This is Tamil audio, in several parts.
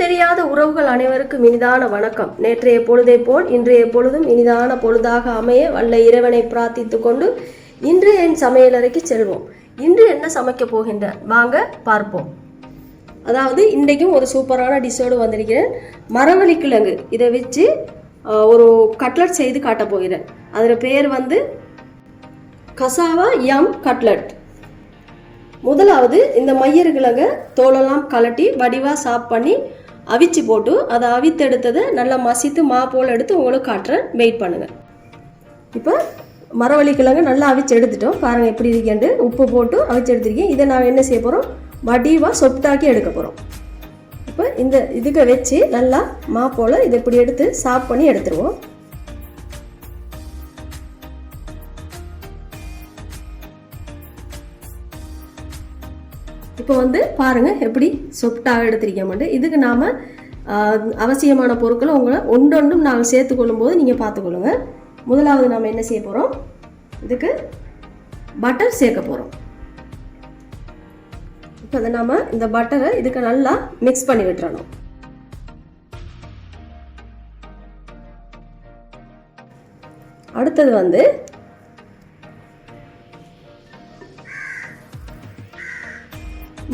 தெரியாத உறவுகள் அனைவருக்கும் இனிதான வணக்கம். நேற்றைய பொழுதை போல் இன்றைய பொழுதும் இனிதான பொழுதாக அமைய வல்ல இறைவனை பிரார்த்தித்து கொண்டு இன்று என் சமையலறைக்கு செல்வோம். இன்று என்ன சமைக்க போகின்ற வாங்க பார்ப்போம். அதாவது இன்றைக்கும் ஒரு சூப்பரான டிஷ்ஷோடு வந்திருக்கிறேன். மரவள்ளி கிழங்கு இதை வச்சு ஒரு கட்லட் செய்து காட்ட போகிறேன். அதில் பேர் வந்து கசாவா யம் கட்லட். முதலாவது இந்த மய்யறு கிழங்கை தோலெல்லாம் கலட்டி வடிவாக சாப் பண்ணி அவிச்சு போட்டு அதை அவித்தெடுத்ததை நல்லா மசித்து மா போல் எடுத்து உங்களுக்கு காட்டுறேன். வெயிட் பண்ணுங்கள். இப்போ மரவள்ளி கிழங்கு நல்லா அவிச்சு எடுத்துட்டோம். பாருங்கள் எப்படி இருக்கேன்ட்டு உப்பு போட்டு அவிச்சு எடுத்துருக்கேன். இதை நான் என்ன செய்ய போகிறோம், வடிவாக சொப்டாக்கி எடுக்க போகிறோம். இப்போ இந்த இதுக்கு வச்சு நல்லா மா போல் இதை இப்படி எடுத்து சாப் பண்ணி எடுத்துருவோம். இப்போ வந்து பாருங்கள் எப்படி சொப்டாக எடுத்துருக்கேன். இதுக்கு நாம் அவசியமான பொருட்களை உங்களை ஒன்றொன்றும் நாங்கள் சேர்த்துக்கொள்ளும் போது நீங்கள் பார்த்துக்கொள்ளுங்க. முதலாவது நாம் என்ன செய்ய போகிறோம், இதுக்கு பட்டர் சேர்க்க போகிறோம். இப்போ அதை நாம் இந்த பட்டரை இதுக்கு நல்லா மிக்ஸ் பண்ணி விட்டுறணும். அடுத்தது வந்து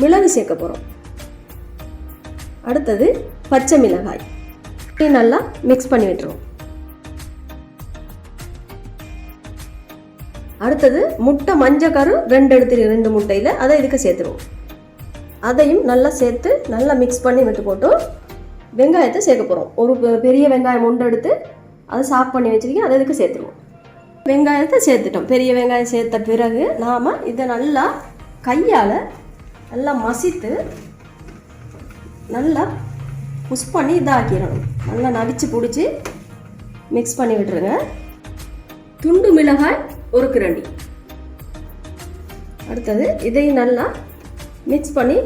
மிளகு சேர்க்க போகிறோம். அடுத்தது பச்சை மிளகாய் நல்லா மிக்ஸ் பண்ணி விட்டுருவோம். அடுத்தது முட்டை மஞ்சக்கரு 2 முட்டையில் அதை இதுக்கு சேர்த்துருவோம். அதையும் நல்லா சேர்த்து நல்லா மிக்ஸ் பண்ணி விட்டு போட்டு வெங்காயத்தை சேர்க்க போகிறோம். ஒரு பெரிய வெங்காயம் ஒன்று எடுத்து அதை சாப் பண்ணி வச்சுருக்கேன். அதை இதுக்கு சேர்த்துருவோம். வெங்காயத்தை சேர்த்துட்டோம். பெரிய வெங்காயம் சேர்த்த பிறகு நாம் இதை நல்லா கையால் நல்லா மசித்து நல்லா புஷ் பண்ணி இதாக்கிடணும். நல்லா நவிச்சு பிடிச்சி மிக்ஸ் பண்ணி விட்டுருங்க. துண்டு மிளகாய் 1 கிரண்டி. அடுத்தது இதையும் நல்லா மிக்ஸ் பண்ணி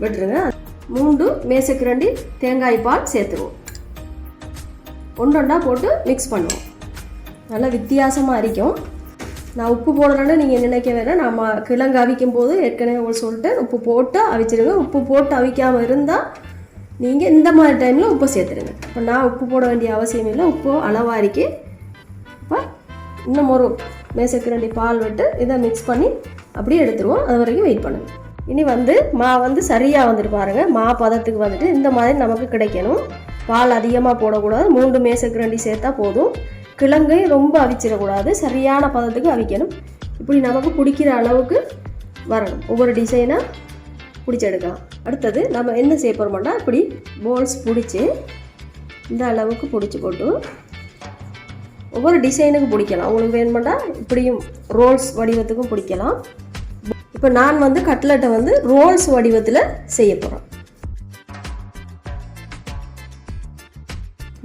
விட்டுருங்க. 3 மேசக்கிரண்டி தேங்காய் பால் சேர்த்துருவோம். ஒன்றொண்டா போட்டு மிக்ஸ் பண்ணுவோம். நல்லா வித்தியாசமாக இருக்கும். நான் உப்பு போடுறேன்னு நீங்கள் நினைக்க வேணாம். நம்ம கிழங்கு அவிக்கும் போது ஏற்கனவே உங்களுக்கு சொல்லிட்டு உப்பு போட்டு அவிச்சிடுங்க. உப்பு போட்டு அவிக்காமல் இருந்தால் நீங்கள் இந்த மாதிரி டைமில் உப்பு சேர்த்துடுங்க. இப்போ நான் உப்பு போட வேண்டிய அவசியம் இல்லை. உப்பு அளவாக இருக்கு. இப்போ இன்னும் ஒரு மேசக்கிரண்டி பால் விட்டு இதை மிக்ஸ் பண்ணி அப்படியே எடுத்துருவோம். அது வரைக்கும் வெயிட் பண்ணுங்கள். இனி வந்து மா வந்து சரியாக வந்துட்டு பாருங்கள். மா பதத்துக்கு வந்துட்டு இந்த மாதிரி நமக்கு கிடைக்கணும். பால் அதிகமாக போடக்கூடாது. 3 மேசக்கிரண்டி சேர்த்தா போதும். கிழங்கை ரொம்ப அவிச்சிடக்கூடாது. சரியான பதத்துக்கு அவிக்கணும். இப்படி நமக்கு பிடிக்கிற அளவுக்கு வரணும். ஒவ்வொரு டிசைனாக பிடிச்சி எடுக்கலாம். அடுத்தது நம்ம என்ன செய்ய போகிறோம்னா, இப்படி போல்ஸ் பிடிச்சி இந்த அளவுக்கு பிடிச்சி போட்டு ஒவ்வொரு டிசைனுக்கு பிடிக்கலாம். உங்களுக்கு வேணுமெண்டா இப்படியும் ரோல்ஸ் வடிவத்துக்கும் பிடிக்கலாம். இப்போ நான் வந்து கட்லெட்டை வந்து ரோல்ஸ் வடிவத்தில் செய்ய போகிறேன்.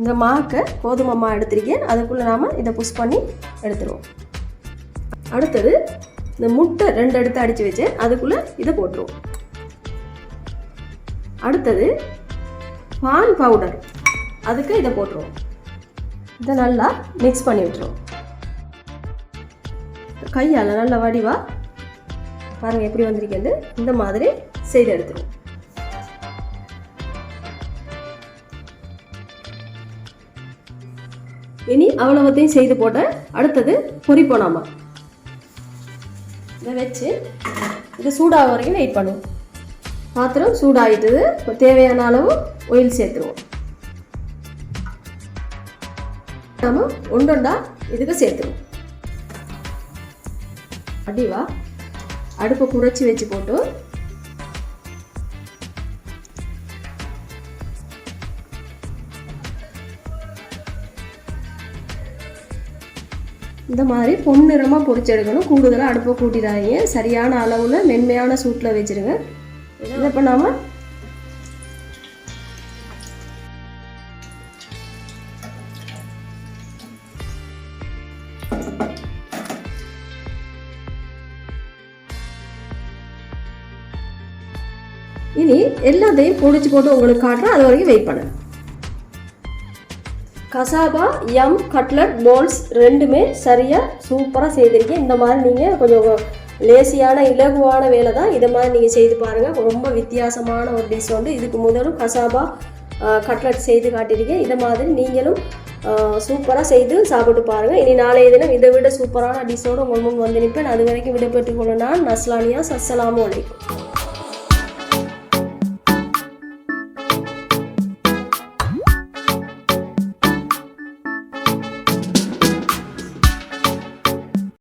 இந்த மாக்கை கோதுமை மா எடுத்திருக்கேன். அதுக்குள்ளே நாம் இதை புஷ் பண்ணி எடுத்துருவோம். அடுத்தது இந்த முட்டை 2 எடுத்து அடித்து வச்சு அதுக்குள்ளே இதை போட்டுருவோம். அடுத்தது பான் பவுடர், அதுக்கு இதை போட்டுருவோம். இதை நல்லா மிக்ஸ் பண்ணி விட்டுருவோம். கையால் நல்லா வடிவாக பாருங்கள் எப்படி வந்திருக்கிறது. இந்த மாதிரி செய்து எடுத்துருவோம். இனி அவ்வளவத்தையும் செய்து போட்ட அடுத்தது பொரிப்போம். நாம இதை வச்சு இது சூடாக வரைக்கும் வெயிட் பண்ணுவோம். பாத்திரம் சூடாகிட்டது. தேவையான அளவு ஆயில் சேர்த்துருவோம். நாம ஒன்றொண்டா இதுக்கு சேர்த்துருவோம். அடிவா அடுப்பை குறைச்சி வச்சு போட்டு இந்த மாதிரி பொன்னிறமாக பொரிச்சு எடுக்கணும். கூடுதலாக அடுப்பை கூட்டிடாதீங்க. சரியான அளவில் மென்மையான சூட்டில் வச்சுருங்க. இதை இப்போ நாம் இனி எல்லாத்தையும் பொடிச்சு போட்டு உங்களுக்கு காட்டுறேன். அது வரைக்கும் வெயிட் பண்ணுங்க. கசாவா யம் கட்லட் போல்ஸ் 2மே சரியாக சூப்பராக செய்திருக்கேன். இந்த மாதிரி நீங்கள் கொஞ்சம் லேசியான இலகுவான வேலை தான். இதை மாதிரி நீங்கள் செய்து பாருங்கள். ரொம்ப வித்தியாசமான ஒரு டிஷ் உண்டு. இதுக்கு முதலும் கசாவா கட்லட் செய்து காட்டியிருக்கேன். இதை மாதிரி நீங்களும் சூப்பராக செய்து சாப்பிட்டு பாருங்கள். இனி நாளைய தினம் இதை விட சூப்பரான டிஷ்ஷோடு உங்கள் முன் வந்து நிற்பேன். அது வரைக்கும் விடைபெற்றுக் கொள்ள நான் நஸ்லானியா. அஸ்ஸலாமு அலைக்கும்.